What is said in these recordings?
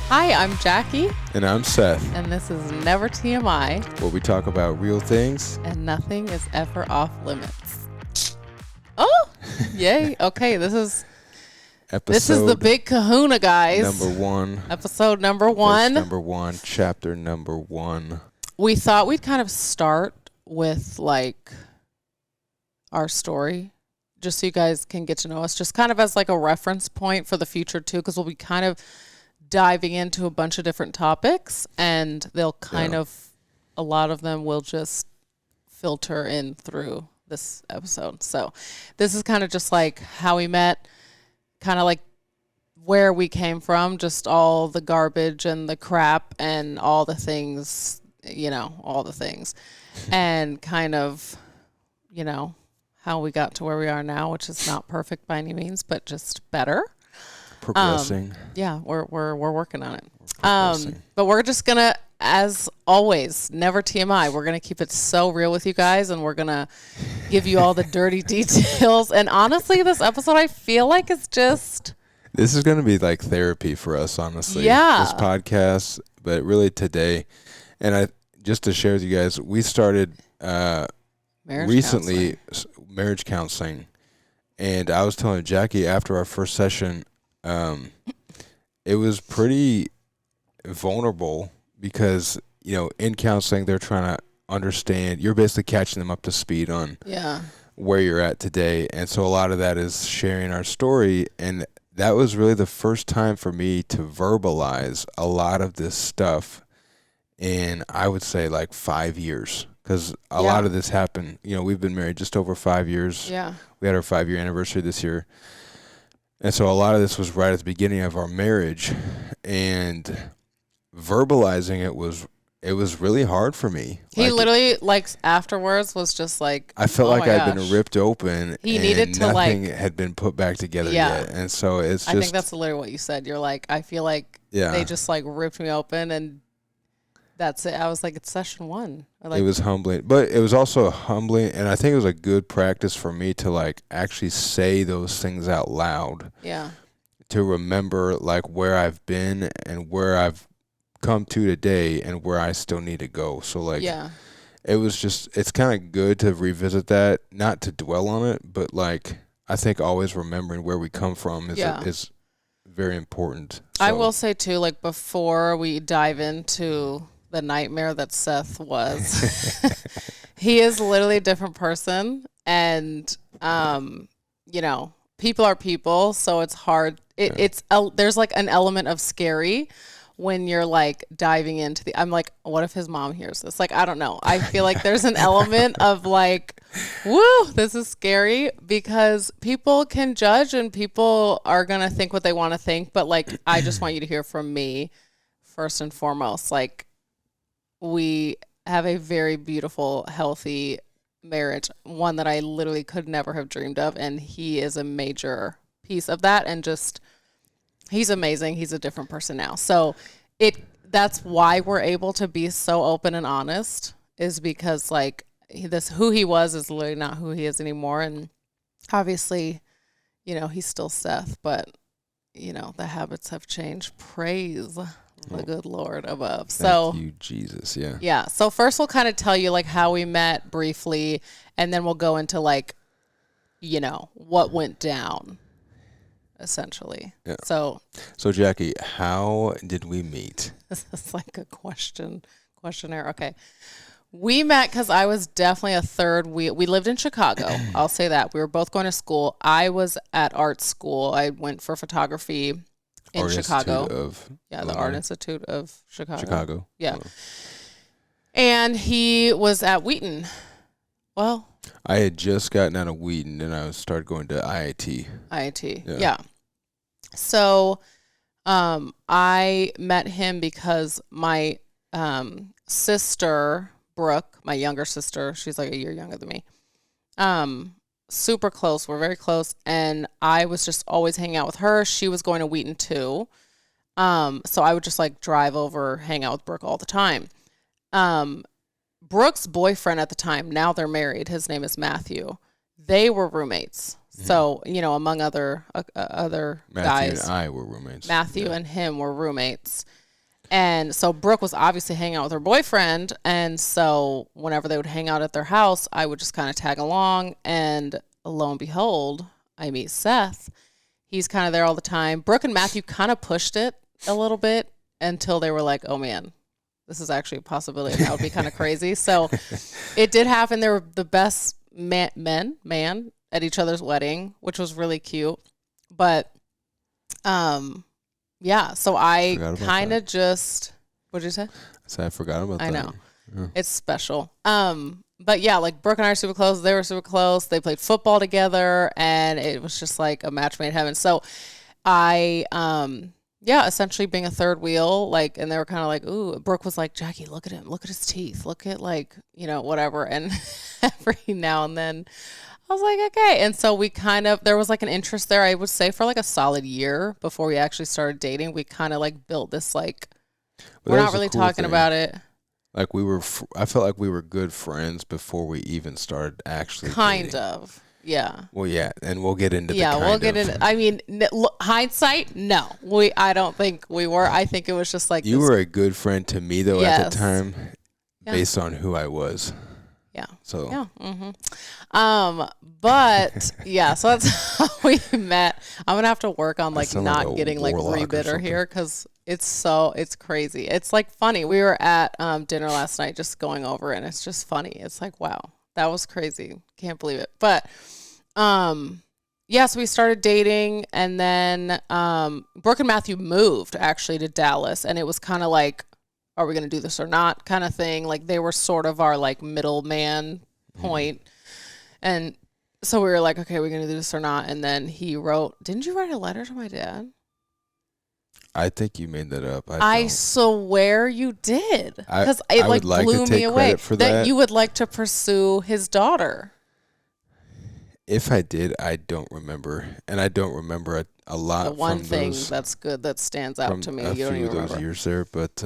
Hi, I'm Jackie. And I'm Seth. And this is Never TMI. Where we talk about real things. And nothing is ever off limits. Oh, yay. Okay, this is the big kahuna, guys. Number 1. Episode number 1. Verse number 1. Chapter number 1. We thought we'd kind of start with, like, our story. Just so you guys can get to know us. Just kind of as, like, a reference point for the future, too. Because we'll be kind of diving into a bunch of different topics, and they'll kind of, a lot of them will just filter in through this episode. So this is kind of just like how we met, kind of like where we came from, just all the garbage and the crap and all the things, all the things, and kind of, how we got to where we are now, which is not perfect by any means, but just better. Progressing. We're working on it. But we're just gonna, as always, never TMI. We're gonna keep it so real with you guys, and we're gonna give you all the dirty details. And honestly, this episode, I feel like it's just, this is gonna be like therapy for us, honestly. Yeah. This podcast, but really today, and just to share with you guys, we started recently marriage counseling, and I was telling Jackie after our first session. It was pretty vulnerable because, in counseling, they're trying to understand. You're basically catching them up to speed on where you're at today. And so a lot of that is sharing our story. And that was really the first time for me to verbalize a lot of this stuff in, I would say, like 5 years. Because a lot of this happened. We've been married just over 5 years. Yeah. We had our 5-year anniversary this year. And so a lot of this was right at the beginning of our marriage, and verbalizing it was really hard for me. He literally, afterwards was just like, I felt like I'd been ripped open. He needed to nothing had been put back together yet. And so it's just, I think that's literally what you said. You're like, I feel like they just ripped me open, and that's it. I was like, it's session 1. It was humbling, but it was also humbling, and I think it was a good practice for me to actually say those things out loud. Yeah. To remember where I've been and where I've come to today and where I still need to go. So it was just, it's kind of good to revisit that, not to dwell on it, but I think always remembering where we come from is very important. So. I will say too, before we dive into the nightmare that Seth was, he is literally a different person, and people are people, so it's hard. There's an element of scary when you're diving into I'm like, what if his mom hears this? I don't know. I feel like there's an element of woo, this is scary, because people can judge and people are gonna think what they want to think, but I just want you to hear from me first and foremost. We have a very beautiful, healthy marriage, one that I literally could never have dreamed of, and he is a major piece of that, and just, he's amazing. He's a different person now. So that's why we're able to be so open and honest, is because who he was is literally not who he is anymore. And obviously, he's still Seth, but the habits have changed. Praise the good Lord above. So thank you, Jesus. Yeah. So first we'll kind of tell you how we met briefly, and then we'll go into what went down, essentially. Yeah. So Jackie, how did we meet? This is a questionnaire. Okay. We met because I was definitely a third wheel. We lived in Chicago. I'll say that. We were both going to school. I was at art school. I went for photography in Chicago. The Art Institute of Chicago. Yeah. And he was at Wheaton. Well, I had just gotten out of Wheaton, and I started going to IIT. Yeah. So I met him because my sister, Brooke, my younger sister, she's a year younger than me, super close. We're very close. And I was just always hanging out with her. She was going to Wheaton too. So I would just drive over, hang out with Brooke all the time. Brooke's boyfriend at the time, now they're married. His name is Matthew. They were roommates. So, among other Matthew guys, and I were roommates. Matthew and him were roommates. And so Brooke was obviously hanging out with her boyfriend. And so whenever they would hang out at their house, I would just kind of tag along. And lo and behold, I meet Seth. He's kind of there all the time. Brooke and Matthew kind of pushed it a little bit until they were like, oh man, this is actually a possibility. And that would be kind of crazy. So it did happen. They were the best man at each other's wedding, which was really cute. But, yeah, so I kind of just, what did you say? I said I forgot about that. I know. Yeah. It's special. But yeah, like Brooke and I are super close. They were super close. They played football together, and it was just like a match made in heaven. So I, essentially being a third wheel, like, and they were kind of like, ooh, Brooke was like, Jackie, look at him. Look at his teeth. Look at whatever. And every now and then I was like, okay. And so there was like an interest there, I would say, for like a solid year before we actually started dating. We kind of like built this, like, we're not really talking about it. Like I felt like we were good friends before we even started actually kind dating. of. Yeah. Well, yeah. And we'll get into I mean, hindsight, no. I don't think we were. I think it was just like. You were a good friend to me, though, at the time, based on who I was. Yeah. So. Yeah. But yeah, so that's how we met. I'm gonna have to work on like not getting like re-bitter here because it's crazy. It's like funny. We were at dinner last night just going over it, and it's just funny. It's like, wow, that was crazy. Can't believe it. But yeah, so we started dating, and then Brooke and Matthew moved actually to Dallas, and it was kind of like, are we going to do this or not kind of thing. Like they were sort of our like middleman point. And so we were like, okay, we're going to do this or not. And then he wrote, didn't you write a letter to my dad? I think you made that up. I swear you did. Because it like blew me away for that you would like to pursue his daughter. If I did, I don't remember. And I don't remember a lot. The one thing that's good that stands out to me. You don't even remember. Those years there, but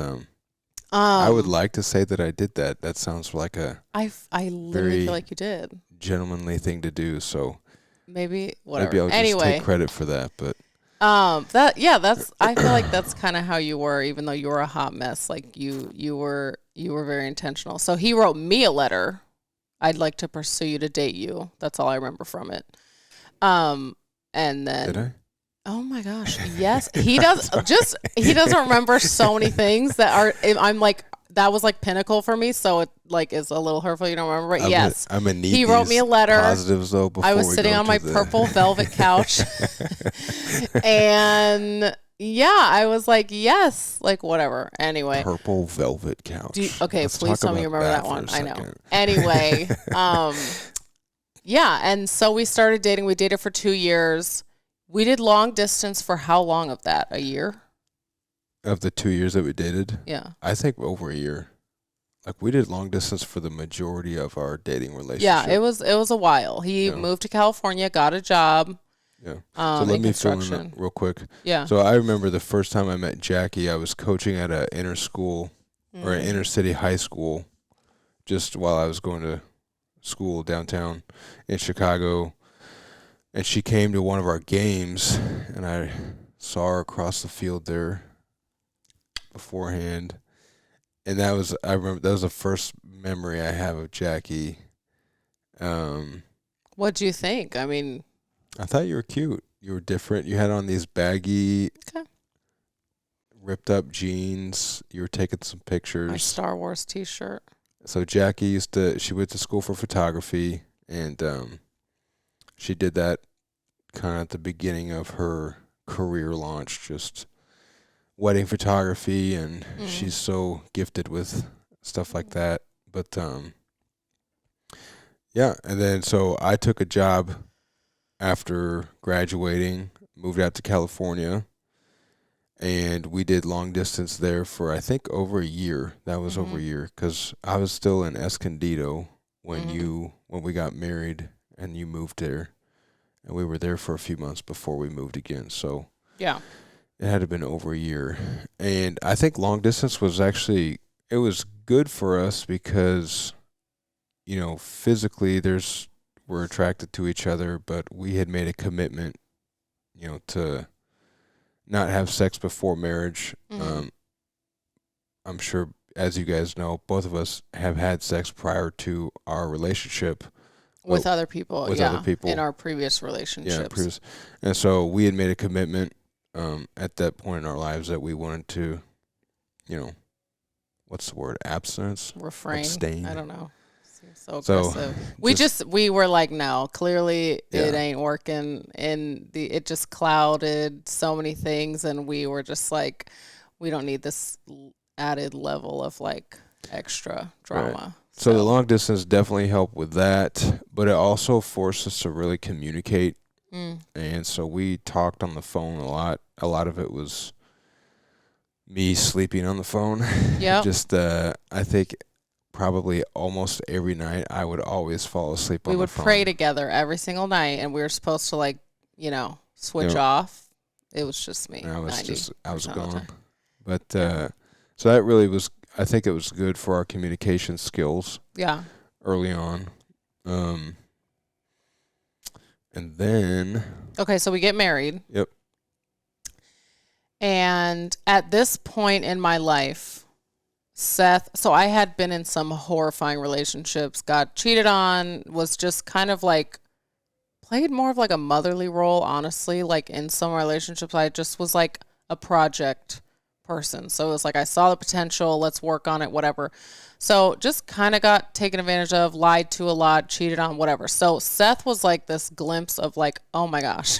I would like to say that I did that. That sounds like I literally feel like you did. Gentlemanly thing to do. So maybe whatever. Maybe I'll just take credit for that. But that's I feel like that's kind of how you were, even though you were a hot mess. Like you were very intentional. So he wrote me a letter. I'd like to pursue you to date you. That's all I remember from it. And then did I? Oh my gosh. Yes. He does he doesn't remember so many things that are, I'm like, that was like pinnacle for me. So it like is a little hurtful. You don't remember it. Yes. I'm gonna need he wrote me a letter. Positives though. I was sitting on my purple velvet couch and yeah, I was like, yes, like whatever. Anyway. Purple velvet couch. Okay. Please tell me you remember that one. I know. Anyway. Yeah. And so we started dating. We dated for 2 years. We did long distance for how long of that? A year? Of the 2 years that we dated? Yeah. I think over a year. Like we did long distance for the majority of our dating relationship. Yeah, it was a while. He moved to California, got a job. Yeah. So let me fill in real quick. Yeah. So I remember the first time I met Jackie, I was coaching at an inner school or an inner city high school just while I was going to school downtown in Chicago. And she came to one of our games, and I saw her across the field there beforehand. And I remember that was the first memory I have of Jackie. What'd you think? I mean, I thought you were cute. You were different. You had on these baggy, ripped up jeans. You were taking some pictures. My Star Wars t-shirt. So Jackie she went to school for photography, and she did that kind of at the beginning of her career launch, just wedding photography, and she's so gifted with stuff like that. But yeah, and then so I took a job after graduating, moved out to California, and we did long distance there for I think over a year. That was over a year because I was still in Escondido when we got married and you moved there, and we were there for a few months before we moved again. So yeah, it had to have been over a year, and I think long distance was actually it was good for us because physically were attracted to each other, but we had made a commitment, to not have sex before marriage. I'm sure, as you guys know, both of us have had sex prior to our relationship. With other people. Other people. In our previous relationships. Yeah, and so we had made a commitment at that point in our lives that we wanted to, what's the word? Abstinence? Refrain. Abstain. I don't know. Seems so aggressive. We were like, no, clearly it ain't working. And it just clouded so many things. And we were just like, we don't need this added level of like extra drama. Right. So the long distance definitely helped with that, but it also forced us to really communicate. And so we talked on the phone a lot. A lot of it was me sleeping on the phone. Yeah. Just I think probably almost every night I would always fall asleep on the phone. We would pray together every single night, and we were supposed to like, switch off. It was just me. I was gone. But so that really was, I think it was good for our communication skills. Yeah. Early on. And then. Okay, so we get married. Yep. And at this point in my life, Seth, so I had been in some horrifying relationships, got cheated on, was just kind of like, played more of like a motherly role, honestly. Like in some relationships, I just was like a project person. So it was like, I saw the potential, let's work on it, whatever. So just kind of got taken advantage of, lied to a lot, cheated on, whatever. So Seth was like this glimpse of like, oh my gosh,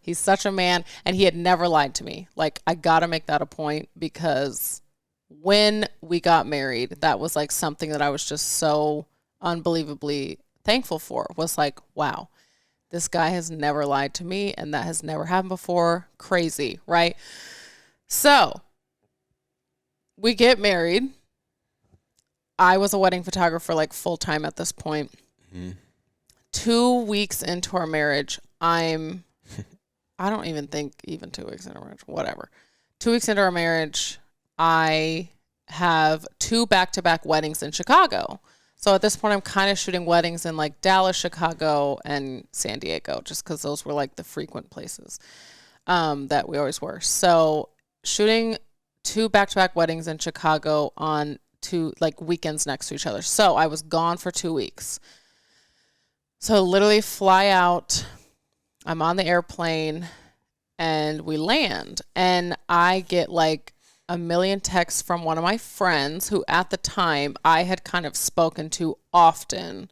he's such a man. And he had never lied to me. Like, I got to make that a point, because when we got married, that was like something that I was just so unbelievably thankful for. Was like, wow, this guy has never lied to me, and that has never happened before. Crazy, right? So we get married. I was a wedding photographer like full time at this point. 2 weeks into our marriage, I don't even think even 2 weeks into our marriage, whatever. 2 weeks into our marriage, I have 2 back-to-back weddings in Chicago. So at this point, I'm kind of shooting weddings in like Dallas, Chicago, and San Diego, just because those were like the frequent places that we always were. So shooting 2 back-to-back weddings in Chicago on 2 like weekends next to each other. So I was gone for 2 weeks. So literally fly out. I'm on the airplane and we land, and I get like a million texts from one of my friends who at the time I had kind of spoken to often,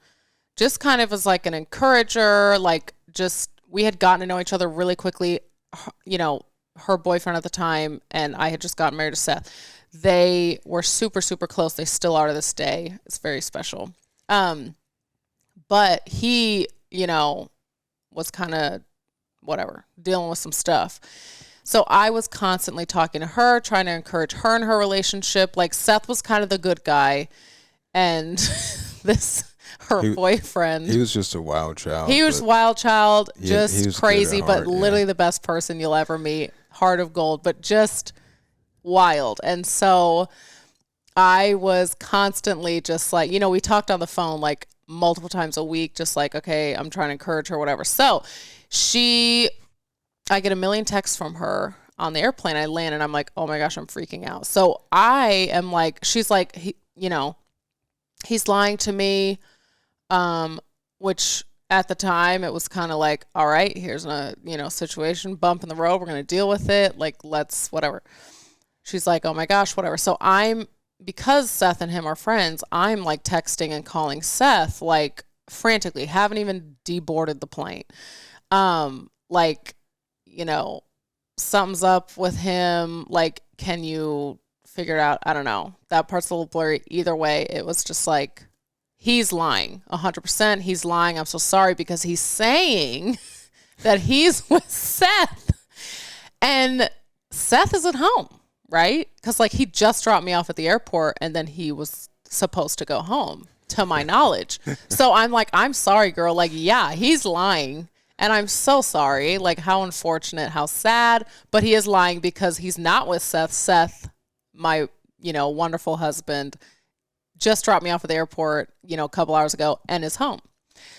just kind of as like an encourager, like just we had gotten to know each other really quickly. Her boyfriend at the time and I had just gotten married to Seth. They were super, super close. They still are to this day. It's very special. But he, was kind of whatever, dealing with some stuff. So I was constantly talking to her, trying to encourage her in her relationship. Like Seth was kind of the good guy, and her boyfriend. He was just a wild child. He was wild child, just he was crazy, heart, but literally the best person you'll ever meet. Heart of gold, but just wild. And so I was constantly just like, we talked on the phone like multiple times a week, just like, okay, I'm trying to encourage her, whatever. So I get a million texts from her on the airplane. I land and I'm like, oh my gosh, I'm freaking out. So I am like, she's like, he's lying to me, which at the time it was kind of like, all right, here's a, situation, bump in the road. We're going to deal with it. Like, let's, whatever. She's like, oh my gosh, whatever. So because Seth and him are friends, I'm like texting and calling Seth like frantically, haven't even deboarded the plane. Something's up with him. Like, can you figure it out? I don't know. That part's a little blurry. Either way, it was just like, he's lying 100%. He's lying. I'm so sorry, because he's saying that he's with Seth and Seth is at home, right? Because like he just dropped me off at the airport and then he was supposed to go home, to my knowledge. So I'm like, I'm sorry, girl. Like, yeah, he's lying. And I'm so sorry. Like, how unfortunate, how sad. But he is lying because he's not with Seth. Seth, my, wonderful husband, just dropped me off at the airport, a couple hours ago and is home.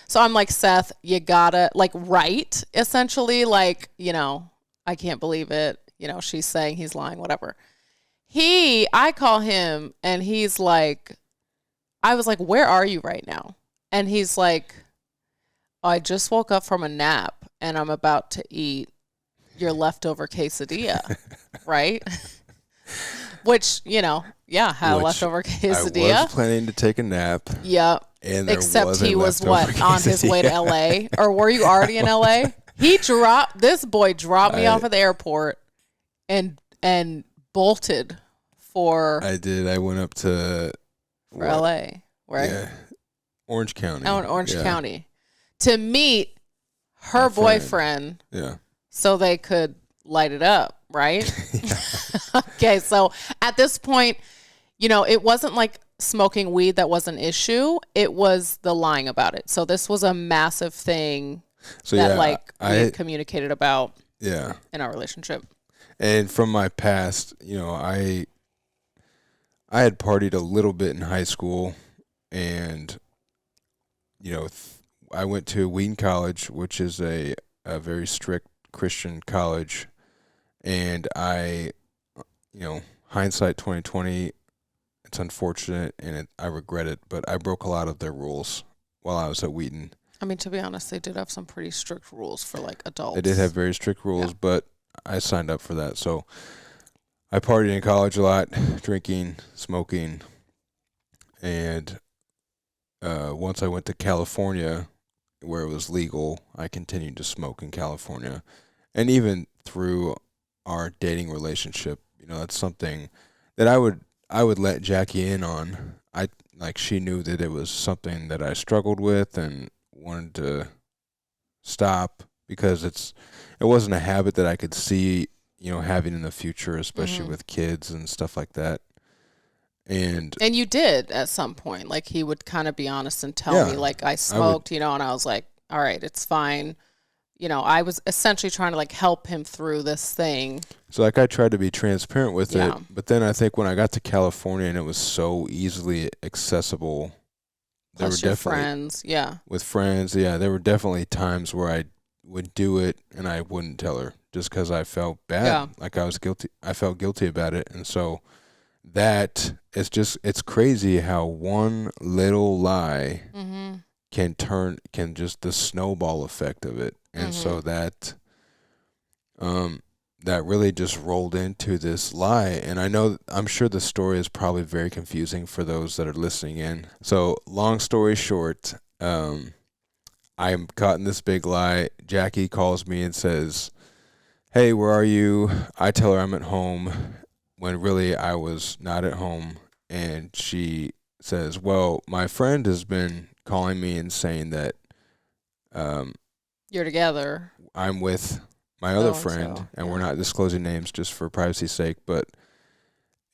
So I'm like, Seth, you gotta like write essentially, like, I can't believe it. She's saying he's lying, whatever. I call him and he's like, I was like, where are you right now? And he's like, I just woke up from a nap and I'm about to eat your leftover quesadilla, right? Which, had a leftover quesadilla. I was planning to take a nap. Yep. And there except he was quesadilla. on his way to LA? Or were you already in LA? This boy dropped me off at the airport and bolted for. I did. I went up to LA, right? Yeah. Orange County. Oh, in Orange County. To meet her boyfriend. Yeah. So they could light it up, right? Okay, so at this point, it wasn't like smoking weed that was an issue. It was the lying about it. So this was a massive thing that we communicated about in our relationship. And from my past, I had partied a little bit in high school, and I went to Wheaton College, which is a very strict Christian college, and hindsight 2020, it's unfortunate and I regret it, but I broke a lot of their rules while I was at Wheaton. I mean, to be honest, they did have some pretty strict rules for like adults. They did have very strict rules, but I signed up for that. So I partied in college a lot, drinking, smoking, and once I went to California, where it was legal, I continued to smoke in California. And even through our dating relationship, that's something that I would let Jackie in on. She knew that it was something that I struggled with and wanted to stop, because it wasn't a habit that I could see, having in the future, especially with kids and stuff like that. And you did at some point, like he would kind of be honest and tell me, like, I smoked, and I was like, all right, it's fine. I was essentially trying to like help him through this thing. So I tried to be transparent with it, but then I think when I got to California and it was so easily accessible, Plus your friends, with friends, there were definitely times where I would do it and I wouldn't tell her just because I felt bad, like I was guilty. I felt guilty about it, and so it's crazy how one little lie can just the snowball effect of it. And so that really just rolled into this lie. And I'm sure the story is probably very confusing for those that are listening in. So long story short, I'm caught in this big lie. Jackie calls me and says, "Hey, where are you?" I tell her I'm at home, when really I was not at home. And she says, "Well, my friend has been calling me and saying that you're together. I'm with my other friend, and we're not disclosing names just for privacy's sake,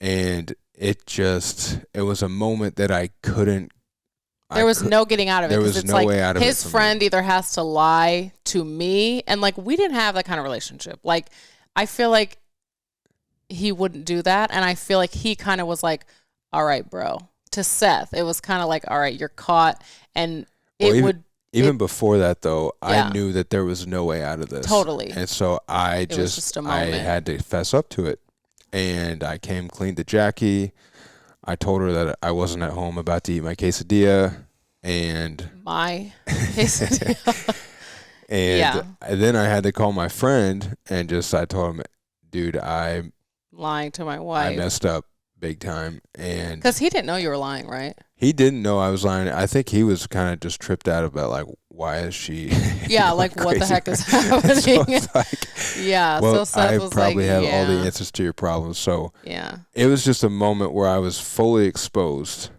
and it was a moment that I couldn't. There was no getting out of it. There was no way out of it. His friend either has to lie to me, and like we didn't have that kind of relationship. Like I feel like he wouldn't do that, and I feel like he kind of was like, "All right, bro." To Seth, it was kind of like, "All right, you're caught," and Even before that, though, I knew that there was no way out of this. Totally. And so I had to fess up to it. And I came clean to Jackie. I told her that I wasn't at home, about to eat my quesadilla. And my quesadilla. and then I had to call my friend and I told him, "Dude, I'm lying to my wife. I messed up big time." And because he didn't know you were lying, right? He didn't know I was lying. I think he was kind of just tripped out about, like, why is she like what the heck is happening? So well, so Seth was probably have all the answers to your problems. So it was just a moment where I was fully exposed,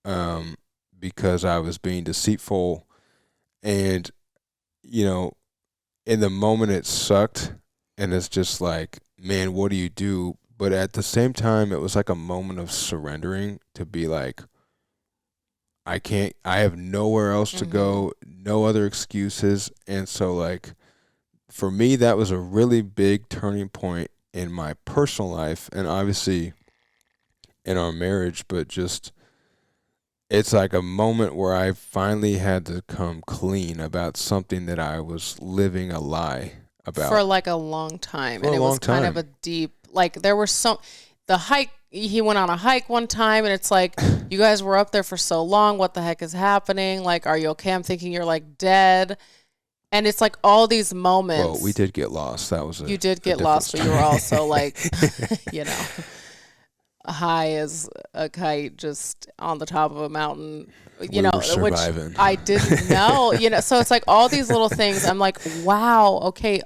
because I was being deceitful, and in the moment it sucked, and it's just like, man, what do you do? But at the same time, it was like a moment of surrendering, to be like, I have nowhere else to go, no other excuses. And so, like, for me, that was a really big turning point in my personal life, and obviously in our marriage, but just it's like a moment where I finally had to come clean about something that I was living a lie for about like a long time. for And a it was long kind of a time. deep, like there were the hike, he went on a hike one time and it's like, you guys were up there for so long. What the heck is happening? Like, are you okay? I'm thinking you're like dead. And it's like all these Well, we moments. did get lost. That was You did a get different lost, but you were also like, story. you know, high as a kite just on the top of a mountain, We were which surviving. I didn't know, so it's like all these little things. I'm like, wow, okay,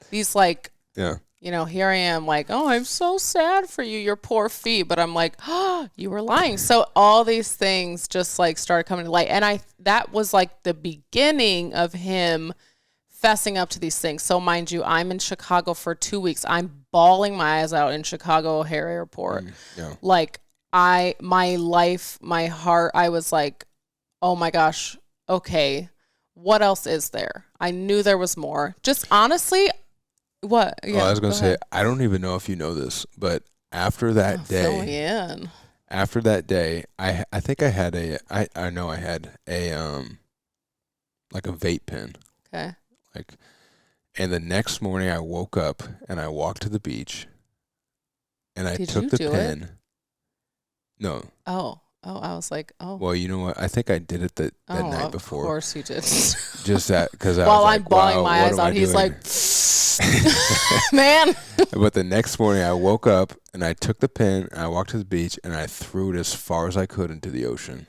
these like, Yeah. here I am like, oh, I'm so sad for you, your poor feet. But I'm like, oh, you were lying. So all these things just like started coming to light. And that was like the beginning of him fessing up to these things. So mind you, I'm in Chicago for 2 weeks. I'm bawling my eyes out in Chicago O'Hare Airport. Yeah. Like my life, my heart, I was like, oh my gosh, okay, what else is there? I knew there was more. Just honestly, what? Oh, I Yeah, was go gonna say, ahead. I don't even know if you know this, but after Oh, that fill me day, in. I think I had I know I had a like a vape pen. Okay. Like, and the next morning I woke up and I walked to the beach and I Did took you the do it? pen. No. Oh, I was like, oh, Well, you know what? I think I did it that oh, night of before. course you did. Just that because I was While I'm like, bawling wow, my what eyes am I out, he's like, doing? man. But the next morning I woke up and I took the pen and I walked to the beach and I threw it as far as I could into the ocean.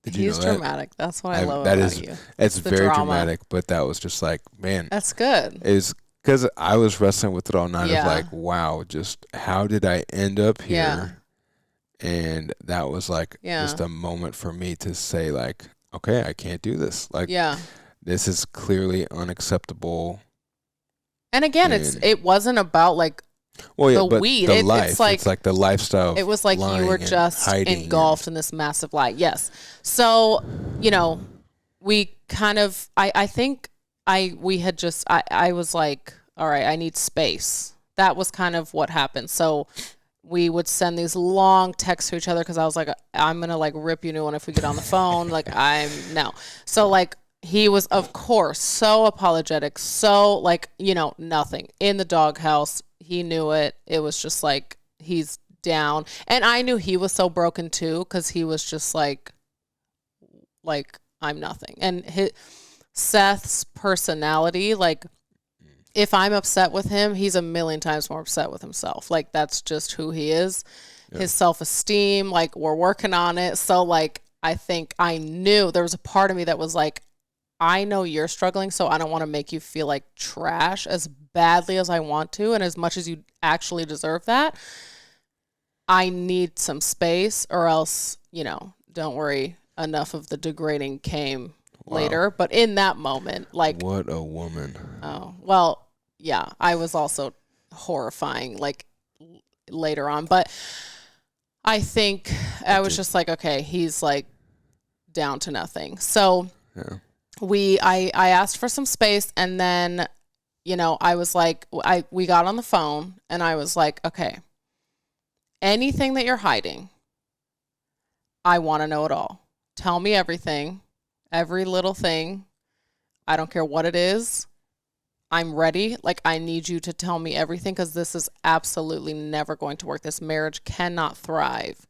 Did you know He's that? dramatic. That's what I love That about is, you. it's The very drama. dramatic, but that was just like, man, That's good. it was because I was wrestling with it all night of Yeah. like, wow, just how did I end up Yeah. here? And that was like Yeah. just a moment for me to say like, okay, I can't do this. Like, Yeah. this is clearly unacceptable. And again, And it wasn't about like well, yeah, the but weed. the It's life, it's like like the lifestyle it of was like you were lying and just hiding and engulfed in this massive lie. Yes. So, we kind of I think we had just I was like, all right, I need space. That was kind of what happened. So we would send these long texts to each other because I was like, I'm gonna like rip you new one if we get on the phone. Like I'm no. So like he was of course so apologetic, so like, nothing. In the doghouse, he knew it. It was just like he's down. And I knew he was so broken too, because he was just like I'm nothing. And Seth's personality, like if I'm upset with him, he's a million times more upset with himself. Like that's just who he is. yeah, His self-esteem, like we're working on it. So like I think I knew there was a part of me that was like, I know you're struggling, so I don't want to make you feel like trash as badly as I want to and as much as you actually deserve that. I need some space or else, don't worry, enough of the degrading came wow, later. But in that moment, like, what a woman. oh, well, yeah, I was also horrifying, like, later on. But I think I was just like, okay, he's like down to nothing. So Yeah, I asked for some space, and then, I was like, we got on the phone and I was like, okay, anything that you're hiding, I want to know it all. Tell me everything, every little thing. I don't care what it is. I'm ready. Like, I need you to tell me everything because this is absolutely never going to work. This marriage cannot thrive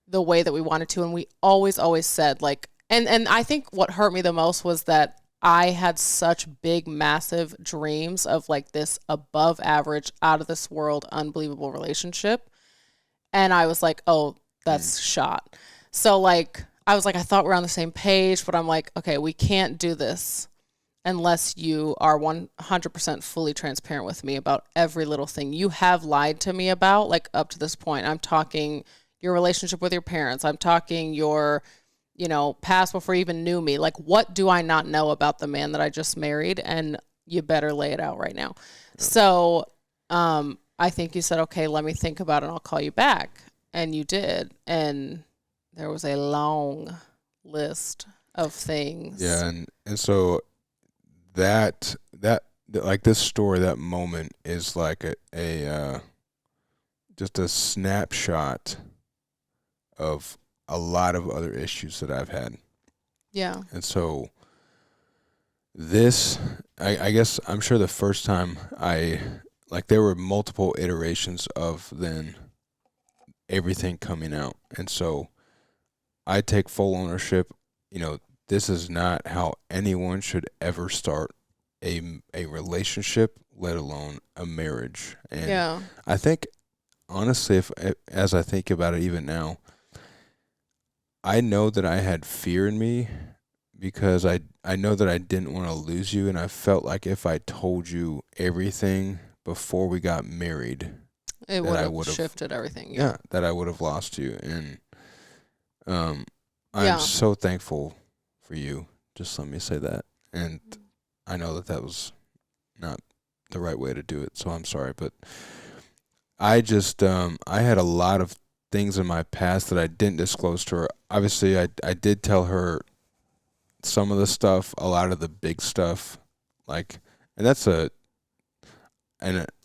the way that we wanted to. And we always, always said, like, and I think what hurt me the most was that I had such big, massive dreams of like this above average, out of this world, unbelievable relationship. And I was like, oh, that's shot. So like, I was like, I thought we were on the same page, but I'm like, okay, we can't do this unless you are 100% fully transparent with me about every little thing you have lied to me about, like up to this point. I'm talking your relationship with your parents. I'm talking your, past before you even knew me. Like, what do I not know about the man that I just married? And you better lay it out right now. Yeah. So, I think you said, okay, let me think about it and I'll call you back. And you did. And there was a long list of things. yeah, and so that like this story, that moment is like a just a snapshot of a lot of other issues that I've had. Yeah. And so this, I guess I'm sure the first time there were multiple iterations of then everything coming out. And so I take full ownership. This is not how anyone should ever start a relationship, let alone a marriage. And I think, honestly, as I think about it even now, I know that I had fear in me because I know that I didn't want to lose you, and I felt like if I told you everything before we got married, it would have shifted everything. Yeah, that I would have lost you. And I'm so thankful for you. Just let me say that. And I know that was not the right way to do it, so I'm sorry. But I just, I had a lot of things in my past that I didn't disclose to her. Obviously, I did tell her some of the stuff, a lot of the big stuff. Like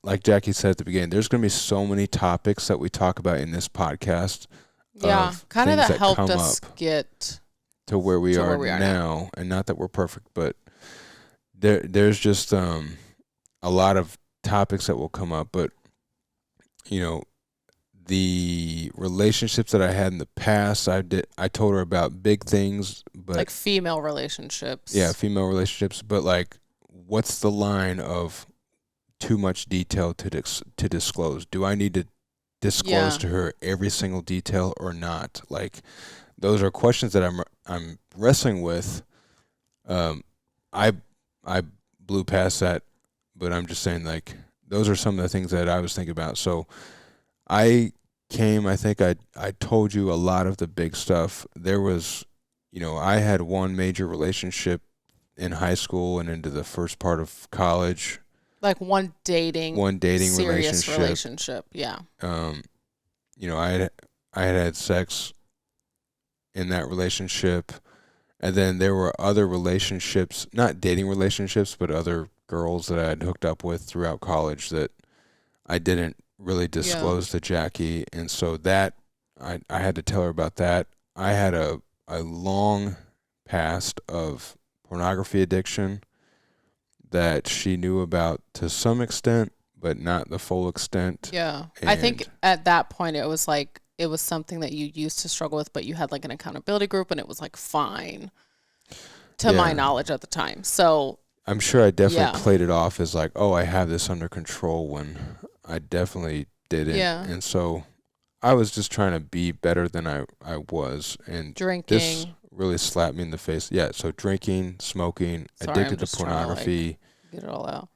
like Jackie said at the beginning, there's going to be so many topics that we talk about in this podcast. Yeah, kind of that helped us get to where we are now. And not that we're perfect, but there's just a lot of topics that will come up. But the relationships that I had in the past, I told her about big things, but like female relationships. Yeah, female relationships. But like, what's the line of too much detail to disclose? Do I need to disclose to her every single detail or not? Like, those are questions that I'm wrestling with. I blew past that, but I'm just saying, like, those are some of the things that I was thinking about. So I think I told you a lot of the big stuff. There was, I had one major relationship in high school and into the first part of college. Like one dating serious relationship. Yeah. I had sex in that relationship, and then there were other relationships, not dating relationships, but other girls that I had hooked up with throughout college that I didn't really disclose to Jackie. And so that I had to tell her about that. I had a long past of pornography addiction that she knew about to some extent, but not the full extent. Yeah. I think at that point it was something that you used to struggle with, but you had like an accountability group and it was like fine to my knowledge at the time. So I'm sure I definitely played it off as like, oh, I have this under control, when I definitely didn't. Yeah. And so I was just trying to be better than I was. And drinking. This really slapped me in the face. Yeah, so drinking, smoking, addicted to pornography. Get it all out.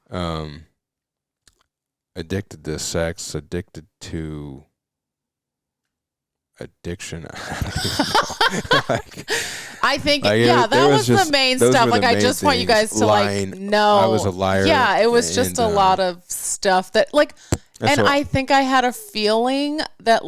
Addicted to sex, addicted to addiction. I think that was the main stuff. Like, I just want you guys to know I was a liar. Yeah, it was just a lot of stuff that and I think I had a feeling that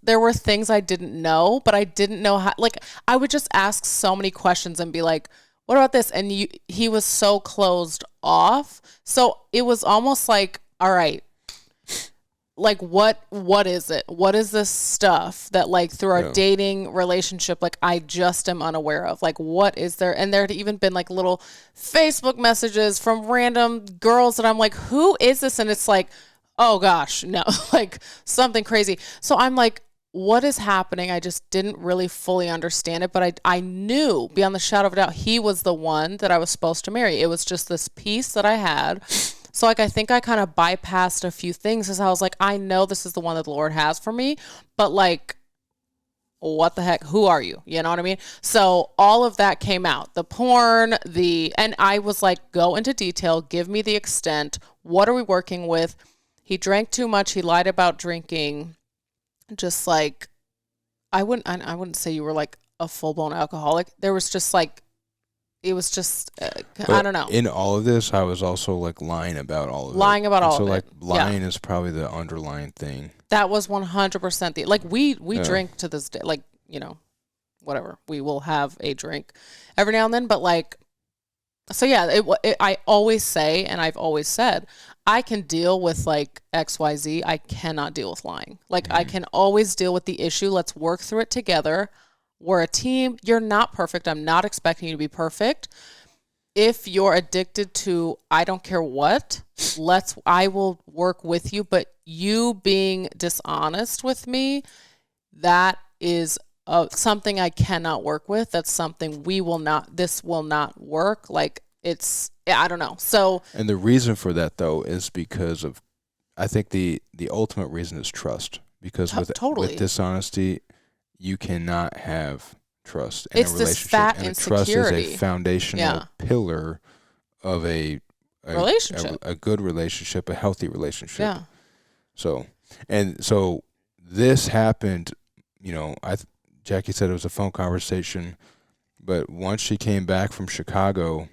there were things I didn't know, but I didn't know how. Like, I would just ask so many questions and be like, what about this? And he was so closed off. So it was almost like, all right, like, what is it? What is this stuff that through our dating relationship, I just am unaware of? Like, what is there? And there had even been little Facebook messages from random girls that I'm like, who is this? And it's like, oh gosh, no, something crazy. So I'm like, what is happening? I just didn't really fully understand it, but I knew beyond the shadow of a doubt he was the one that I was supposed to marry. It was just this piece that I had. So I think I kind of bypassed a few things, because I was like, I know this is the one that the Lord has for me, but what the heck? Who are you? You know what I mean? So all of that came out, the porn, and I was like, go into detail, give me the extent. What are we working with? He drank too much. He lied about drinking. Just I wouldn't say you were a full-blown alcoholic. There was just it was just, I don't know. In all of this, I was also lying about all of it. Lying about all of it. So lying is probably the underlying thing. That was 100% we drink to this day, whatever. We will have a drink every now and then, but So yeah, I always say, and I've always said, I can deal with like XYZ. I cannot deal with lying. Like I can always deal with the issue. Let's work through it together. We're a team. You're not perfect. I'm not expecting you to be perfect. If you're addicted to, I don't care what, I will work with you. But you being dishonest with me, that is something I cannot work with. That's something this will not work. Like I don't know. So, And the reason for that though is because of, I think the ultimate reason is trust. Because with dishonesty, you cannot have trust in a relationship. This fat and insecurity. Trust is a foundational pillar of a relationship, a good relationship, a healthy relationship. Yeah. So this happened. You know, Jackie said it was a phone conversation, but once she came back from Chicago,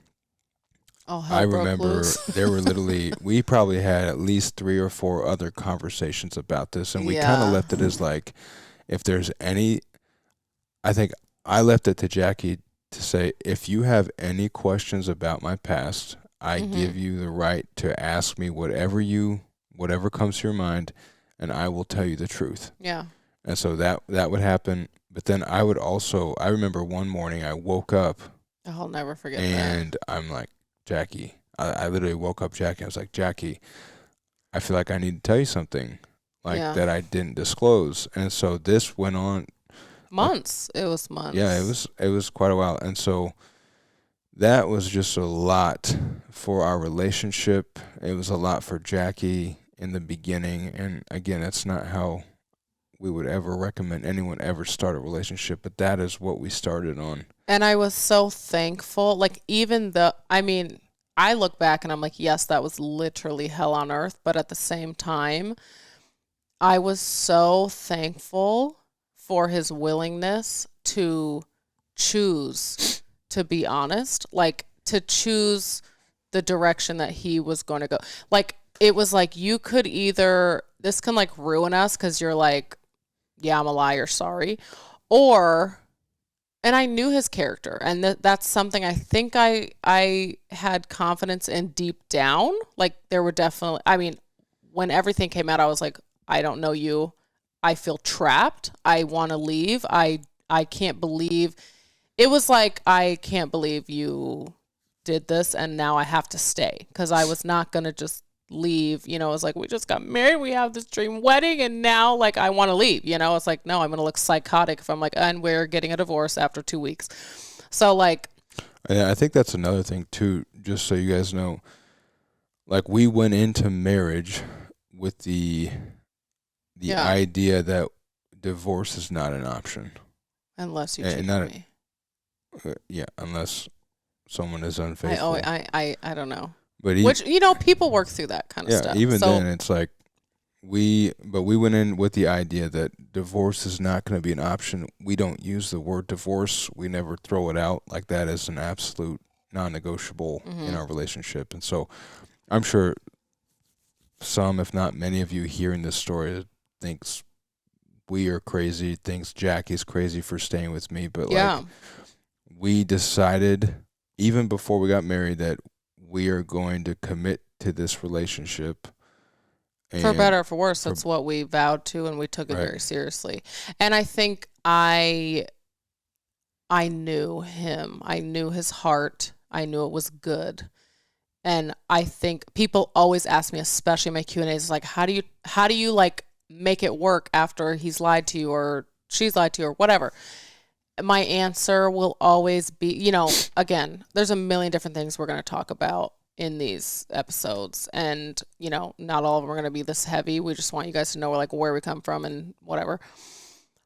I remember there were literally, we probably had at least 3 or 4 other conversations about this, and we kind of left it as like, if there's any, I think I left it to Jackie to say, if you have any questions about my past, I give you the right to ask me whatever comes to your mind, and I will tell you the truth. Yeah. And so that would happen. But then I remember one morning I woke up. I'll never forget that. And I'm like, Jackie, I literally woke up Jackie. I was like, Jackie, I feel like I need to tell you something that I didn't disclose. And so this went on months. It was months. Yeah, it was quite a while. And so that was just a lot for our relationship. It was a lot for Jackie in the beginning. And again, that's not how we would ever recommend anyone ever start a relationship, but that is what we started on. And I was so thankful. Like I look back and I'm like, yes, that was literally hell on earth. But at the same time, I was so thankful for his willingness to choose to be honest, like to choose the direction that he was going to go. Like, it was like, you could either, this can like ruin us because you're like, yeah, I'm a liar, sorry. Or, and I knew his character, and that's something I think I had confidence in deep down. Like, there were definitely, when everything came out, I was like, I don't know you. I feel trapped. I want to leave. I can't believe, it was like, I can't believe you did this and now I have to stay, because I was not going to just leave. It was like, we just got married, we have this dream wedding, and now like I want to leave. It's like, no, I'm going to look psychotic if I'm like, and we're getting a divorce after 2 weeks. So like, I think that's another thing too, just so you guys know, like, we went into marriage with the idea that divorce is not an option unless you cheat on me. Unless someone is unfaithful. I don't know. But people work through that kind of stuff. Even then, it's like we went in with the idea that divorce is not going to be an option. We don't use the word divorce. We never throw it out like that as an absolute non-negotiable in our relationship. And so I'm sure some, if not many of you hearing this story thinks we are crazy, thinks Jackie's crazy for staying with me. But like, we decided even before we got married that we are going to commit to this relationship. For better or for worse, that's what we vowed to, and we took it very seriously. And I think I knew him. I knew his heart. I knew it was good. And I think people always ask me, especially in my Q&As, like, how do you like make it work after he's lied to you or she's lied to you or whatever? My answer will always be, again, there's a million different things we're going to talk about in these episodes. And, not all of them are going to be this heavy. We just want you guys to know where we come from and whatever.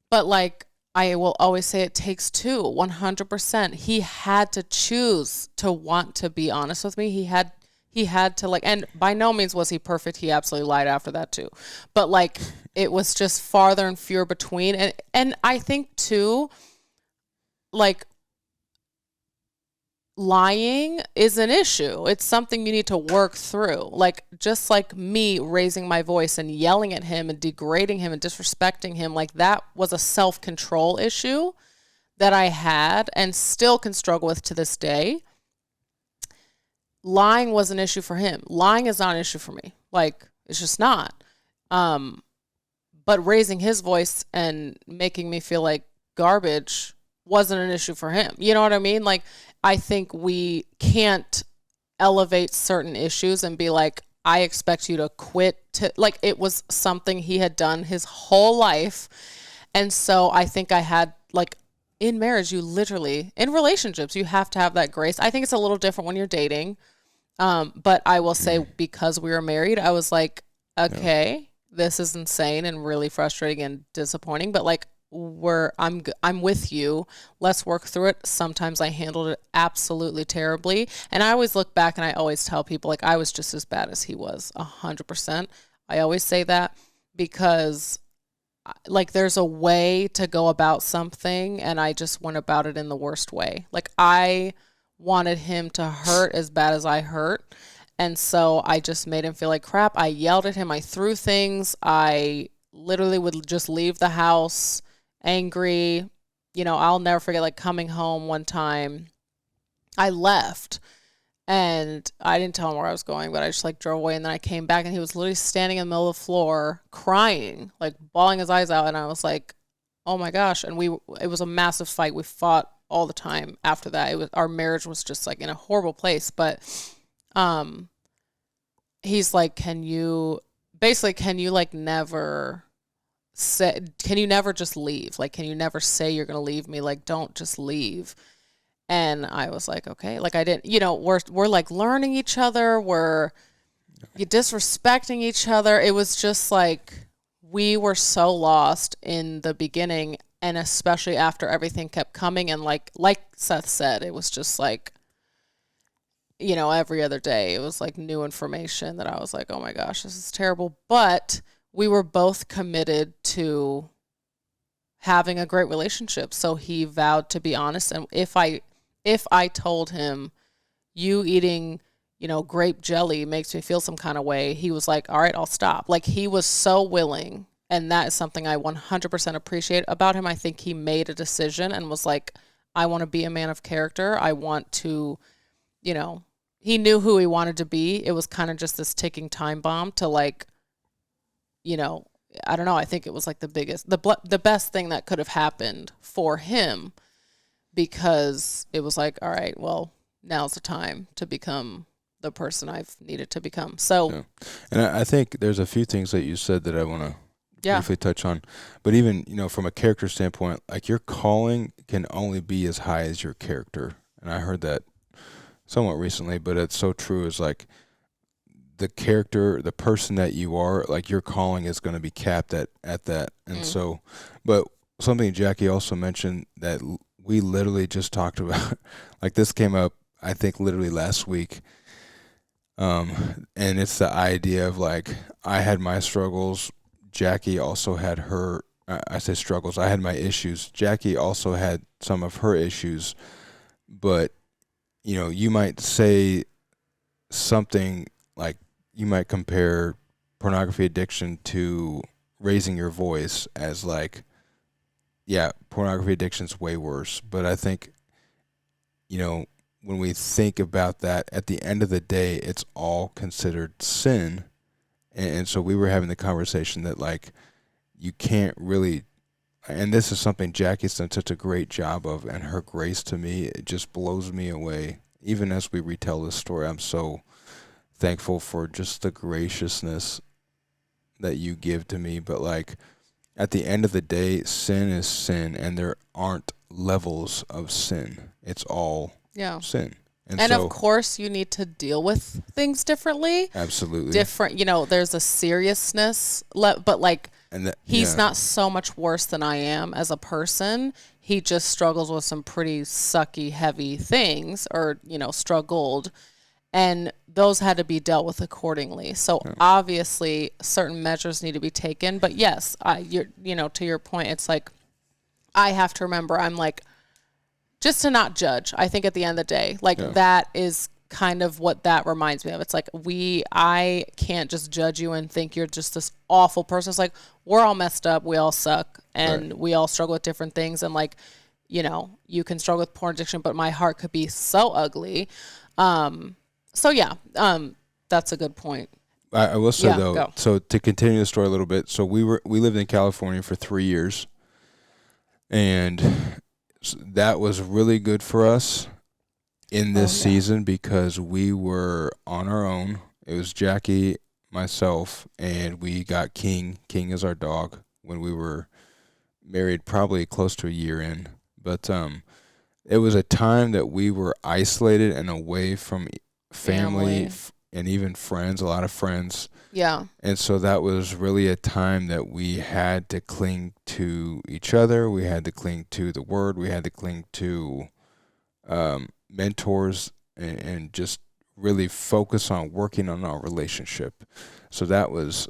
But like, I will always say it takes two, 100%. He had to choose to want to be honest with me. He had to and by no means was he perfect. He absolutely lied after that too. But like, it was just farther and fewer between. And I think too, like, lying is an issue. It's something you need to work through. Like, just like me raising my voice and yelling at him and degrading him and disrespecting him, like, that was a self-control issue that I had and still can struggle with to this day. lying was an issue for him. Lying is not an issue for me. Like, it's just not. But raising his voice and making me feel like garbage wasn't an issue for him. You know what I mean? Like, I think we can't elevate certain issues and be like, I expect you to quit. Like, it was something he had done his whole life. And so I think I had, like, in marriage, you literally, in relationships, you have to have that grace. I think it's a little different when you're dating. But I will say, because we were married, I was like, okay, this is insane and really frustrating and disappointing, but like, I'm with you. Let's work through it. Sometimes I handled it absolutely terribly. And I always look back and I always tell people, like, I was just as bad as he was, 100%. I always say that because, like, there's a way to go about something, and I just went about it in the worst way. Like, I wanted him to hurt as bad as I hurt. And so I just made him feel like crap. I yelled at him. I threw things. I literally would just leave the house angry. You know, I'll never forget, like, coming home one time. I left and I didn't tell him where I was going, but I just like drove away. And then I came back and he was literally standing in the middle of the floor crying, like bawling his eyes out. And I was like, oh my gosh. And it was a massive fight. We fought all the time after that. Our marriage was just like in a horrible place. But he's like, can you like never say, can you never just leave? Like, can you never say you're going to leave me? Like, don't just leave. And I was like, okay. Like, I didn't, you know, we're like learning each other. We're disrespecting each other. It was just like, we were so lost in the beginning, and especially after everything kept coming. And like Seth said, it was just like, you know, every other day, it was like new information that I was like, oh my gosh, this is terrible. But we were both committed to having a great relationship. So he vowed to be honest. And if I told him, you eating, you know, grape jelly makes me feel some kind of way, he was like, all right, I'll stop. Like, he was so willing. And that is something I 100% appreciate about him. I think he made a decision and was like, I want to be a man of character. I want to, you know, he knew who he wanted to be. It was kind of just this ticking time bomb to, like, you know, I don't know. I think it was like the best thing that could have happened for him, because it was like, all right, well, now's the time to become the person I've needed to become. So, yeah. And I think there's a few things that you said that I want to briefly touch on. But even, you know, from a character standpoint, like, your calling can only be as high as your character. And I heard that somewhat recently, but it's so true. Is like, the character, the person that you are, like, your calling is going to be capped at that. And so, but something Jackie also mentioned that we literally just talked about, like, this came up, I think, literally last week. And it's the idea of, like, I had my struggles. Jackie also had her, I say struggles, I had my issues. Jackie also had some of her issues. But, you know, you might say something like, you might compare pornography addiction to raising your voice as, like, yeah, pornography addiction's way worse. But I think, you know, when we think about that, at the end of the day, it's all considered sin. And so we were having the conversation that, like, you can't really, and this is something Jackie's done such a great job of, and her grace to me, it just blows me away. Even as we retell this story, I'm so thankful for just the graciousness that you give to me. But, like, at the end of the day, sin is sin, and there aren't levels of sin. It's all sin. And so, of course, you need to deal with things differently. Absolutely. Different, you know, there's a seriousness, but, like, he's not so much worse than I am as a person. He just struggles with some pretty sucky, heavy things, or, you know, struggled. And those had to be dealt with accordingly. So obviously certain measures need to be taken. But yes, you know, to your point, it's like, I have to remember, I'm like, just to not judge. I think at the end of the day, like, that is kind of what that reminds me of. It's like, I can't just judge you and think you're just this awful person. It's like, we're all messed up. We all suck, and we all struggle with different things. And, like, you know, you can struggle with porn addiction, but my heart could be so ugly. So yeah, that's a good point. I will say Yeah, though, go. so to continue the story a little bit, so we lived in California for 3 years, and that was really good for us in Oh this yeah. season because we were on our own. It was Jackie, myself, and we got King. King is our dog when we were married, probably close to a year in. But it was a time that we were isolated and away from family Family. and even friends, a lot of friends. Yeah. And so that was really a time that we had to cling to each other. We had to cling to the word. We had to cling to mentors and just really focus on working on our relationship. So that was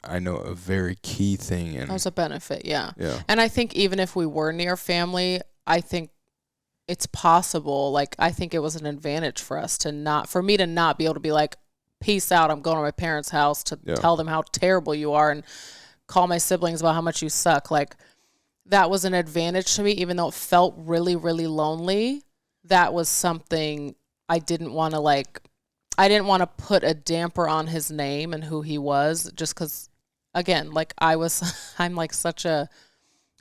I know a very key thing. That And was a benefit, yeah. yeah, And I think even if we were near family, I think it's possible. Like, I think it was an advantage for us to not, for me to not be able to be like, peace out, I'm going to my parents' house to yeah, tell them how terrible you are and call my siblings about how much you suck. Like, that was an advantage to me, even though it felt really, really lonely. That was something I didn't want to like, I didn't want to put a damper on his name and who he was just because, again, like I'm like such a,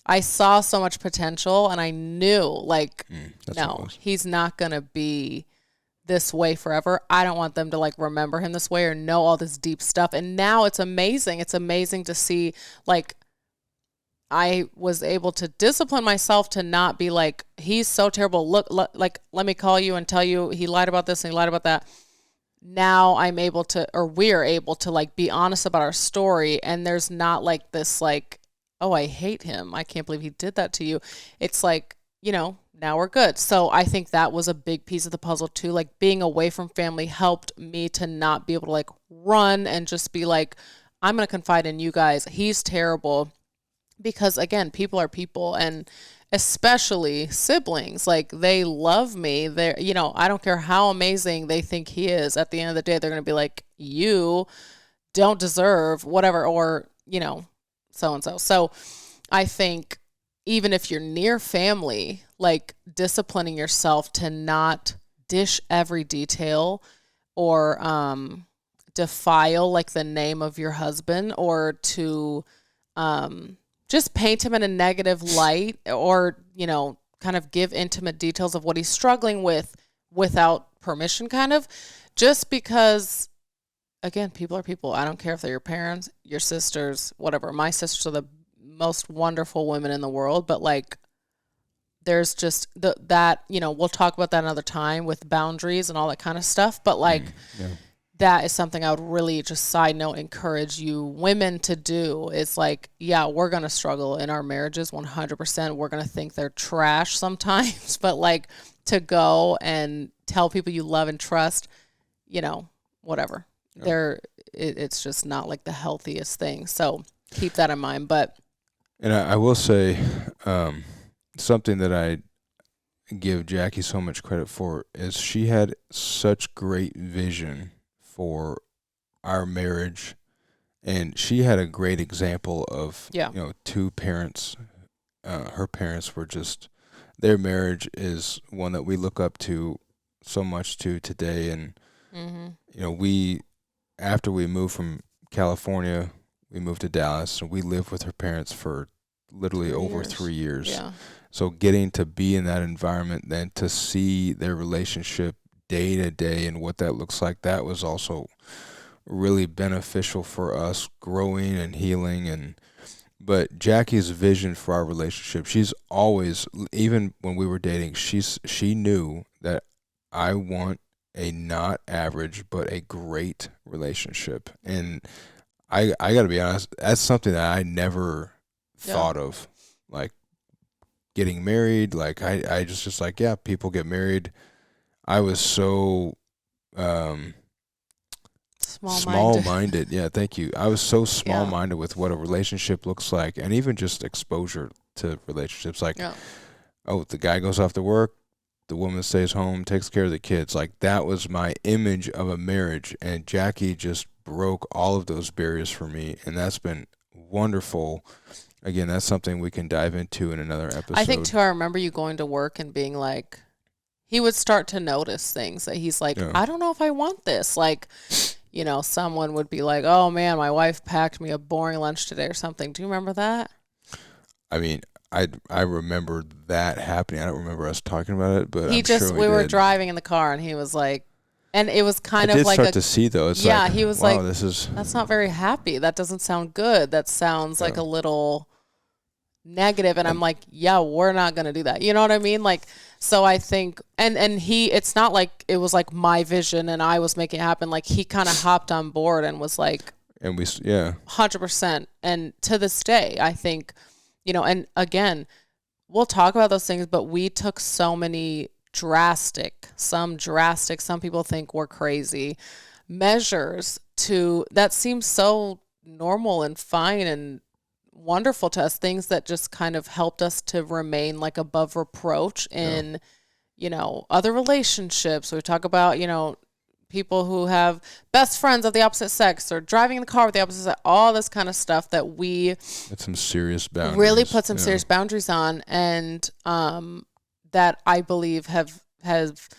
I saw so much potential and I knew like, that's what it no, was. he's not going to be this way forever. I don't want them to like remember him this way or know all this deep stuff. And now it's amazing. It's amazing to see like I was able to discipline myself to not be like, he's so terrible. Look, like, let me call you and tell you he lied about this and he lied about that. Now I'm able to, or we're able to like be honest about our story. And there's not like this, like, oh, I hate him. I can't believe he did that to you. It's like, now we're good. So I think that was a big piece of the puzzle too. Like being away from family helped me to not be able to like run and just be like, I'm going to confide in you guys. He's terrible. Because again, people are people, and especially siblings, like they love me. They're, I don't care how amazing they think he is. At the end of the day, they're going to be like, you don't deserve whatever, or, so and so. So I think even if you're near family, like disciplining yourself to not dish every detail or defile like the name of your husband, or to just paint him in a negative light, or, kind of give intimate details of what he's struggling with without permission, kind of, just because, again, people are people. I don't care if they're your parents, your sisters, whatever. My sisters are the most wonderful women in the world, but like, there's just that, we'll talk about that another time with boundaries and all that kind of stuff. But like, Yeah. that is something I would really, just side note, encourage you women to do. Is like, yeah, we're going to struggle in our marriages 100%. We're going to think they're trash sometimes, but like to go and tell people you love and trust, whatever. Yeah. It's just not like the healthiest thing. So keep that in mind. But And I will say something that I give Jackie so much credit for is she had such great vision for our marriage, and she had a great example of yeah, two parents. Her parents were just, their marriage is one that we look up to so much to today. And we, after we moved from California, we moved to Dallas, and we lived with her parents for literally 3 over years. 3 years. Yeah. So getting to be in that environment, then to see their relationship day to day and what that looks like, that was also really beneficial for us growing and healing. And but Jackie's vision for our relationship, she's always, even when we were dating, she knew that I want a not average but a great relationship. And I got to be honest, that's something that I never thought of, like getting married. Like I just like, yeah, people get married. I was so small minded. Yeah, thank you. I was so small minded with what a relationship looks like, and even just exposure to relationships. Like, oh, the guy goes off to work, the woman stays home, takes care of the kids. Like, that was my image of a marriage, and Jackie just broke all of those barriers for me, and that's been wonderful. Again, that's something we can dive into in another episode. I think too, I remember you going to work and being like, he would start to notice things that he's like, Yeah. I don't know if I want this. Like, someone would be like, oh man, my wife packed me a boring lunch today or something. Do you remember that? I mean, I remember that happening. I don't remember us talking about it, but We were driving in the car and he was like, and it was kind I of did like start to see though. It's yeah, like, he was wow, like, this is that's not very happy. That doesn't sound good. That sounds like a little negative. And I'm like, yeah, we're not going to do that. You know what I mean? Like, so I think, and it's not like it was like my vision and I was making it happen. Like he kind of hopped on board and was like, and we 100%. And to this day, I think, and again, we'll talk about those things, but we took so many some people think we're crazy measures that seem so normal and fine and wonderful to us, things that just kind of helped us to remain like above reproach in, other relationships. We talk about, people who have best friends of the opposite sex or driving in the car with the opposite sex, all this kind of stuff that we it's some serious boundaries. Really put some serious boundaries on, and that I believe have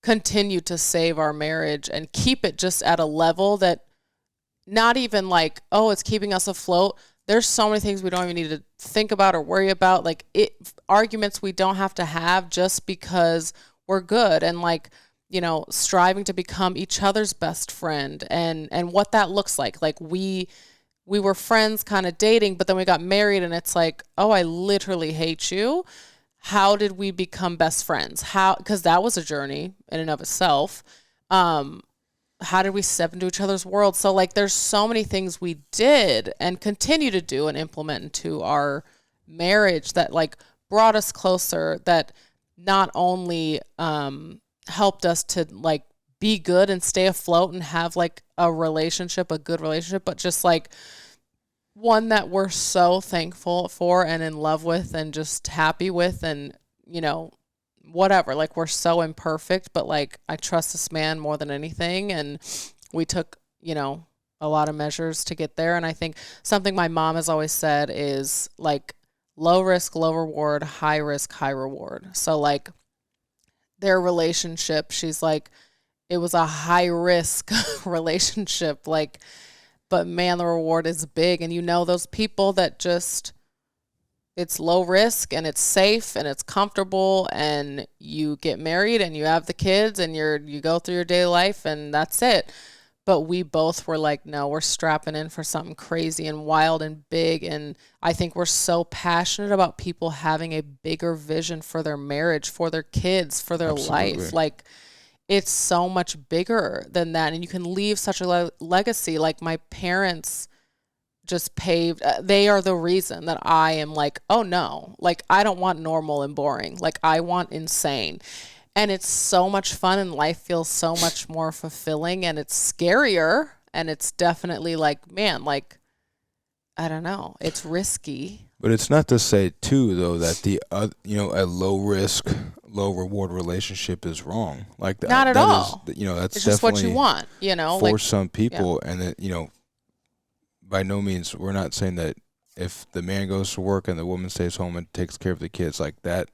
continued to save our marriage and keep it just at a level that not even like, oh, it's keeping us afloat. There's so many things we don't even need to think about or worry about, like arguments we don't have to have just because we're good, and like, striving to become each other's best friend and what that looks like. Like we were friends kind of dating, but then we got married and it's like, oh, I literally hate you. How did we become best friends? Because that was a journey in and of itself. How did we step into each other's world? So like there's so many things we did and continue to do and implement into our marriage that like brought us closer, that not only helped us to like be good and stay afloat and have like a good relationship, but just like one that we're so thankful for and in love with and just happy with, and whatever, like we're so imperfect, but like I trust this man more than anything, and we took a lot of measures to get there. And I think something my mom has always said is like low risk, low reward, high risk, high reward. So like their relationship, she's like, it was a high risk relationship, like, but man, the reward is big. And those people that just, it's low risk and it's safe and it's comfortable, and you get married and you have the kids and you go through your daily life and that's it. But we both were like, no, we're strapping in for something crazy and wild and big. And I think we're so passionate about people having a bigger vision for their marriage, for their kids, for their life. Like it's so much bigger than that. And you can leave such a legacy. Like my parents just paved, they are the reason that I am like, oh no, like I don't want normal and boring. Like I want insane. And it's so much fun and life feels so much more fulfilling, and it's scarier, and it's definitely like, man, like, I don't know, it's risky. But it's not to say too though that the a low risk, low reward relationship is wrong. Like that, not at all. That's it's just what you want. For like, some people, yeah. And that by no means we're not saying that if the man goes to work and the woman stays home and takes care of the kids like that.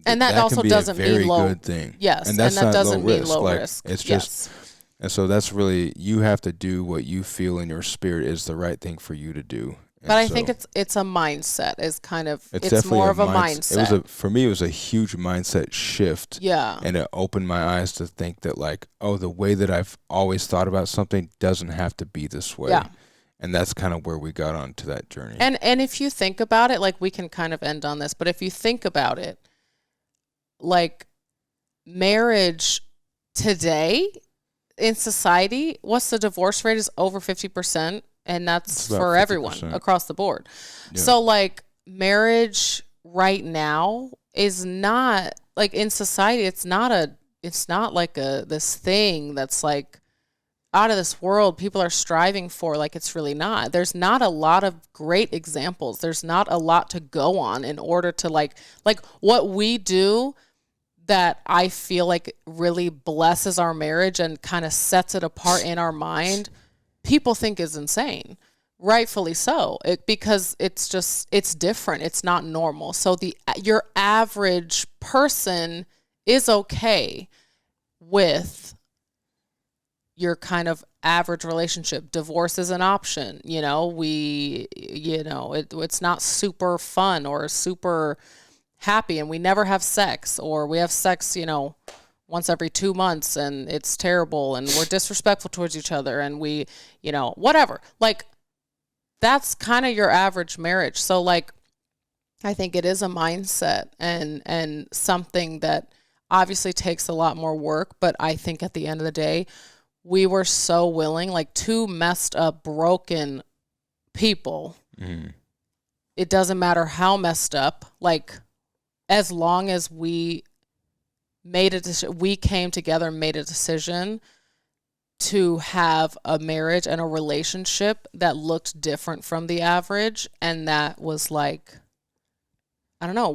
And that also doesn't mean low. Good thing. Yes, and that doesn't mean low like, risk. It's just, and so that's really, you have to do what you feel in your spirit is the right thing for you to do. And but I think it's a mindset. It's more of a mindset. For me, it was a huge mindset shift. Yeah, and it opened my eyes to think that like, oh, the way that I've always thought about something doesn't have to be this way. Yeah. And that's kind of where we got onto that journey. And if you think about it, like we can kind of end on this, but if you think about it, like marriage today in society, what's the divorce rate is over 50%, and that's for 50%. Everyone across the board. Yeah. So like marriage right now is not like in society, it's not like this thing that's like out of this world people are striving for. Like it's really not. There's not a lot of great examples. There's not a lot to go on in order to like what we do that I feel like really blesses our marriage and kind of sets it apart in our mind, people think is insane. Rightfully so, because it's different. It's not normal. So your average person is okay with your kind of average relationship. Divorce is an option. It's not super fun or super happy, and we never have sex, or we have sex, once every 2 months, and it's terrible, and we're disrespectful towards each other, and we, whatever. Like, that's kind of your average marriage. So, like, I think it is a mindset and something that obviously takes a lot more work, but I think at the end of the day, we were so willing, like, two messed up, broken people. It doesn't matter how messed up, like, as long as we made a decision, we came together and made a decision to have a marriage and a relationship that looked different from the average, and that was, like, I don't know,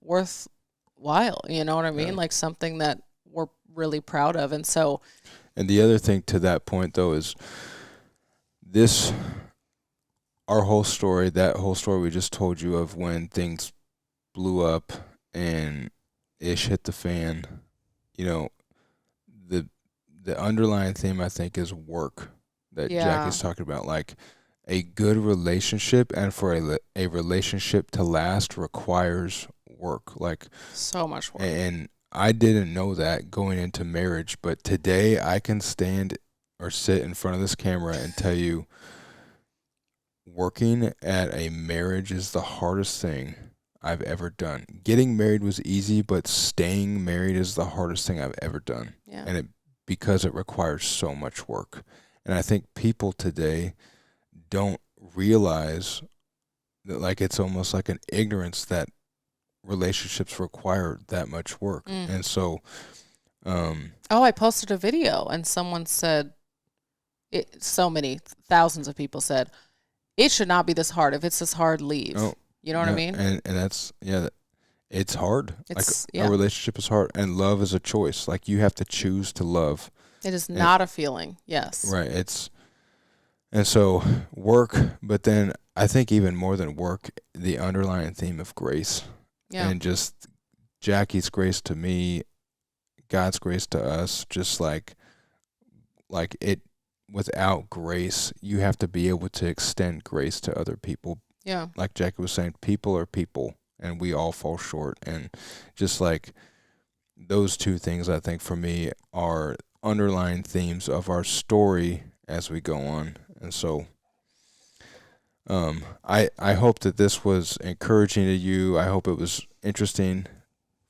worthwhile. You know what I mean? Yeah. Like, something that we're really proud of. And so, and the other thing to that point, though, is our whole story, that whole story we just told you of when things blew up and ish hit the fan, the underlying theme, I think, is work that Jackie's talking about. Like, a good relationship, and for a relationship to last, requires work. Like, so much work. And I didn't know that going into marriage, but today I can stand or sit in front of this camera and tell you, working at a marriage is the hardest thing I've ever done. Getting married was easy, but staying married is the hardest thing I've ever done. Yeah. And because it requires so much work. And I think people today don't realize that, like, it's almost like an ignorance that relationships require that much work. And so I posted a video and someone said, so many thousands of people said, it should not be this hard. If it's this hard, leave. You know what I mean? And that's, it's hard. A relationship is hard, and love is a choice. Like, you have to choose to love. It is not a feeling. Yes. Right. And so work, but then I think even more than work, the underlying theme of grace. Yeah. And just Jackie's grace to me, God's grace to us, just like it, without grace, you have to be able to extend grace to other people. Yeah. Like Jackie was saying, people are people, and we all fall short. And just like those two things, I think, for me, are underlying themes of our story as we go on. And so I hope that this was encouraging to you. I hope it was interesting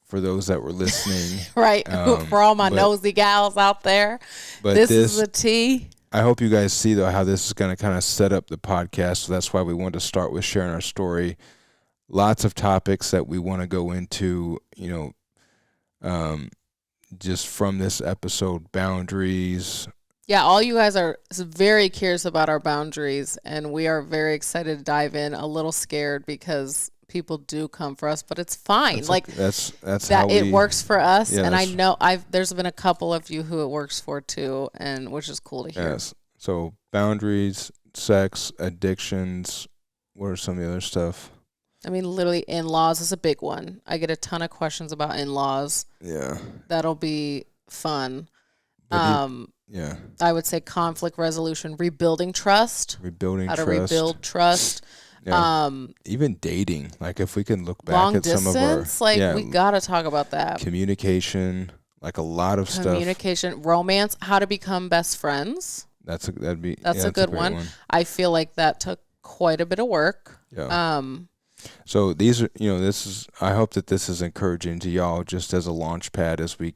for those that were listening. Right. For all my nosy gals out there. But this is a tea. I hope you guys see, though, how this is going to kind of set up the podcast. So that's why we wanted to start with sharing our story. Lots of topics that we want to go into, just from this episode, boundaries. Yeah, all you guys are very curious about our boundaries, and we are very excited to dive in. A little scared because people do come for us, but it's fine. That's that how it works for us, and I know there's been a couple of you who it works for too, and which is cool to hear. Yes. So boundaries, sex, addictions. What are some of the other stuff? I mean, literally, in-laws is a big one. I get a ton of questions about in-laws. Yeah. That'll be fun. Yeah. I would say conflict resolution, rebuilding trust. How to rebuild trust. Yeah. Even dating. Like, if we can look back long at distance, some of our... we got to talk about that. Communication, like a lot of stuff. Communication, romance, how to become best friends. That's a good one. I feel like that took quite a bit of work. Yeah. So these are, I hope that this is encouraging to y'all, just as a launch pad as we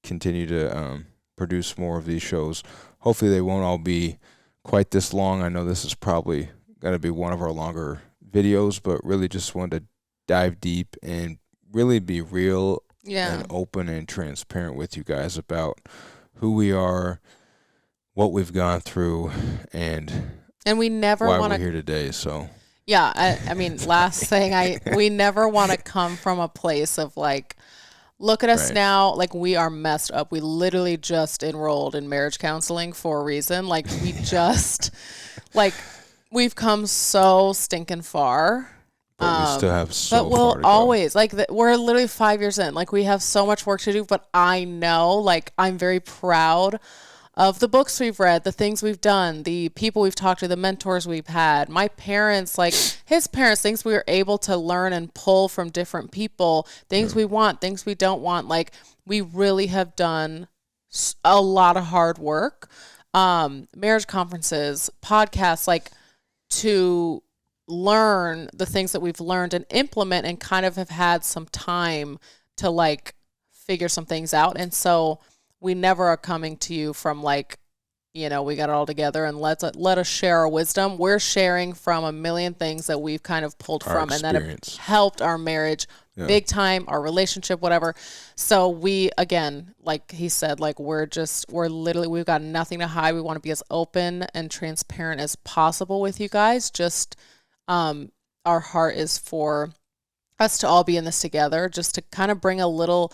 continue to produce more of these shows. Hopefully they won't all be quite this long. I know this is probably going to be one of our longer videos, but really just wanted to dive deep and really be real and open and transparent with you guys about who we are, what we've gone through, and we never why we're here today. So yeah, I mean, last thing, we never want to come from a place of like, look at us now, like we are messed up. We literally just enrolled in marriage counseling for a reason. Like, we just, like, we've come so stinking far. But we still have so but we'll far to go. always like we're literally 5 years in. Like we have so much work to do, but I know like I'm very proud of the books we've read, the things we've done, the people we've talked to, the mentors we've had, my parents, like his parents, things we were able to learn and pull from different people, things we want, things we don't want. Like we really have done a lot of hard work, marriage conferences, podcasts, like to learn the things that we've learned and implement, and kind of have had some time to like figure some things out. And so we never are coming to you from like, we got it all together and let us share our wisdom. We're sharing from a million things that we've kind of pulled from and that have helped our marriage big time, our relationship, whatever. So we, again, like he said, like we're literally, we've got nothing to hide. We want to be as open and transparent as possible with you guys. Just our heart is for us to all be in this together, just to kind of bring a little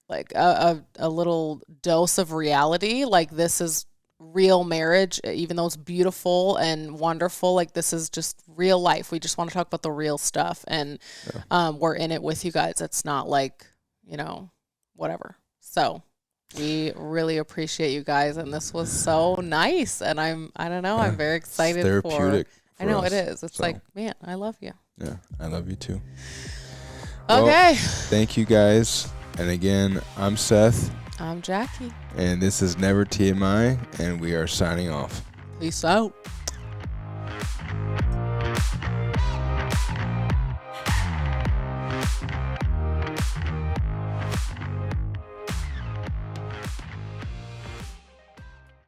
like a little dose of reality. Like this is real marriage, even though it's beautiful and wonderful. Like this is just real life. We just want to talk about the real stuff, and we're in it with you guys. It's not like, whatever. So we really appreciate you guys, and this was so nice. And I don't know, I'm very excited. Therapeutic. I know it is. It's like, man, I love you. Yeah, I love you too. Okay. Well, thank you guys. And again, I'm Seth. I'm Jackie. And this is Never TMI, and we are signing off. Peace out.